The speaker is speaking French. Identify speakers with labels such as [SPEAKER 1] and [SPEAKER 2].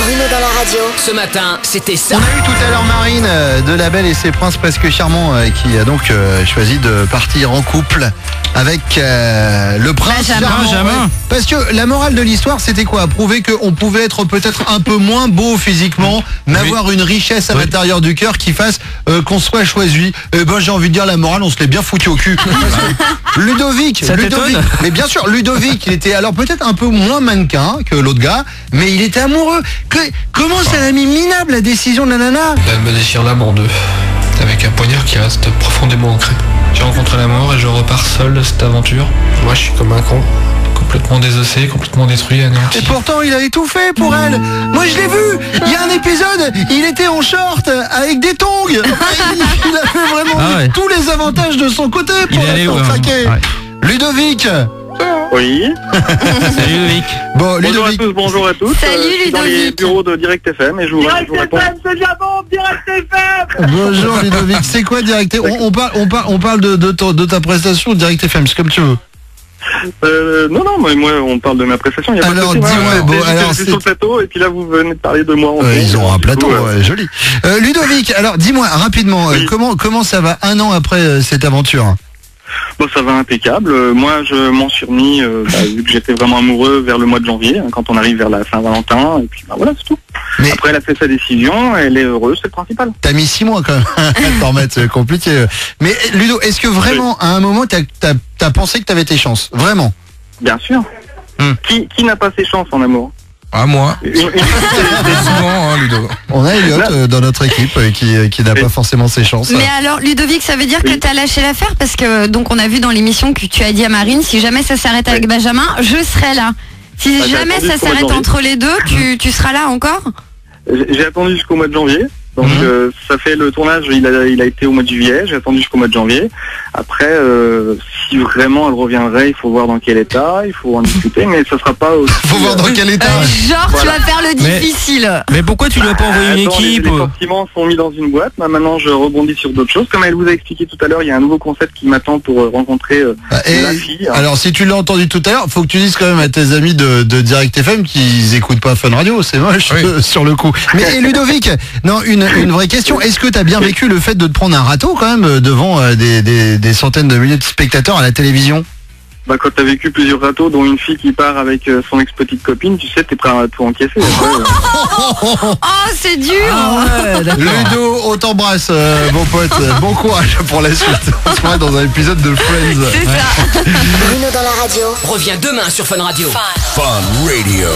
[SPEAKER 1] Bruno dans la radio.
[SPEAKER 2] Ce matin, c'était ça.
[SPEAKER 3] On a eu tout à l'heure Marine de La Belle et ses princes presque charmants qui a donc choisi de partir en couple avec le prince
[SPEAKER 4] Benjamin.
[SPEAKER 3] Ouais. Parce que la morale de l'histoire, c'était quoi? Prouver qu'on pouvait être peut-être un peu moins beau physiquement, mais avoir une richesse à l'intérieur du cœur qui fasse qu'on soit choisi. Eh ben j'ai envie de dire la morale, on se l'est bien foutu au cul. Ludovic, mais bien sûr, Ludovic, il était alors peut-être un peu moins mannequin que l'autre gars, mais il était amoureux. Comment ça l'a mis minable la décision de la nana?
[SPEAKER 5] Elle me déchire l'âme en deux, avec un poignard qui reste profondément ancré. J'ai rencontré la mort et je repars seul de cette aventure. Moi je suis comme un con, complètement désossé, complètement détruit, anéanti.
[SPEAKER 3] Et pourtant il avait tout fait pour elle. Moi je l'ai vu, il y a un épisode, il était en short avec des tongs. Il avait vraiment eu tous les avantages de son côté pour la faire craquer. Ludovic.
[SPEAKER 6] Oui.
[SPEAKER 4] Salut Ludovic.
[SPEAKER 3] Bon, Ludovic.
[SPEAKER 6] Bonjour à tous.
[SPEAKER 1] Salut,
[SPEAKER 6] je suis dans les
[SPEAKER 1] Ludovic.
[SPEAKER 6] bureaux de Direct FM et je vous réponds.
[SPEAKER 1] Direct FM.
[SPEAKER 3] Bonjour Ludovic, c'est quoi Direct FM? On parle de ta prestation Direct FM, c'est comme tu veux.
[SPEAKER 6] Non, mais moi on parle de ma prestation. Y a
[SPEAKER 3] Alors,
[SPEAKER 6] pas de souci,
[SPEAKER 3] dis-moi,
[SPEAKER 6] moi, je suis sur le plateau et puis là vous venez de parler de moi.
[SPEAKER 3] Ils ont un plateau, joli. Ludovic, alors dis-moi rapidement,
[SPEAKER 6] Oui.
[SPEAKER 3] comment ça va un an après cette aventure?
[SPEAKER 6] Bon, ça va impeccable. Moi je m'en suis remis vu que j'étais vraiment amoureux vers le mois de janvier, quand on arrive vers la Saint-Valentin et puis voilà c'est tout.
[SPEAKER 3] Mais-
[SPEAKER 6] Après elle a fait sa décision, elle est heureuse, c'est le principal.
[SPEAKER 3] T'as mis 6 mois quand même à t'en remettre, c'est compliqué. Mais Ludo, est-ce que vraiment à un moment t'as pensé que t'avais tes chances? Vraiment?
[SPEAKER 6] Bien sûr. Qui n'a pas ses chances en amour?
[SPEAKER 5] Ah moi, souvent hein, Ludo.
[SPEAKER 3] On a Elliot dans notre équipe qui n'a pas forcément ses chances.
[SPEAKER 7] Mais alors, Ludovic, ça veut dire que t'as lâché l'affaire parce que, donc, on a vu dans l'émission que tu as dit à Marine, si jamais ça s'arrête avec Benjamin, je serai là. Si
[SPEAKER 6] j'ai
[SPEAKER 7] jamais
[SPEAKER 6] attendu
[SPEAKER 7] ça
[SPEAKER 6] jusqu'au mois de
[SPEAKER 7] s'arrête
[SPEAKER 6] janvier.
[SPEAKER 7] entre les deux, tu seras là encore?
[SPEAKER 6] J'ai attendu jusqu'au mois de janvier. Donc ça fait le tournage, il a été au mois de juillet, j'ai attendu jusqu'au mois de janvier. Après, si vraiment elle reviendrait, il faut voir dans quel état, il faut en discuter, mais ça sera pas aussi...
[SPEAKER 3] Faut voir dans quel état.
[SPEAKER 7] Genre,
[SPEAKER 6] Voilà.
[SPEAKER 7] tu vas faire le difficile.
[SPEAKER 4] Mais pourquoi tu lui as pas envoyé une
[SPEAKER 6] Attends,
[SPEAKER 4] équipe?
[SPEAKER 6] les compartiments sont mis dans une boîte. Maintenant, je rebondis sur d'autres choses. Comme elle vous a expliqué tout à l'heure, il y a un nouveau concept qui m'attend pour rencontrer la fille.
[SPEAKER 3] Alors si tu l'as entendu tout à l'heure, faut que tu dises quand même à tes amis de Direct FM qu'ils écoutent pas Fun Radio, c'est moche sur le coup. Mais Ludovic, non, une vraie question, est-ce que tu as bien vécu le fait de te prendre un râteau quand même devant des centaines de milliers de spectateurs à la télévision?
[SPEAKER 6] Bah, quand t'as vécu plusieurs râteaux, dont une fille qui part avec son ex-petite copine, tu sais, t'es prêt à tout encaisser.
[SPEAKER 7] Oh, c'est dur.
[SPEAKER 3] Ludo, on t'embrasse, bon pote, bon courage pour la suite. On se voit dans un épisode de Friends.
[SPEAKER 7] C'est ça.
[SPEAKER 1] Bruno dans la radio.
[SPEAKER 2] Reviens demain sur Fun Radio.
[SPEAKER 8] Fun Radio.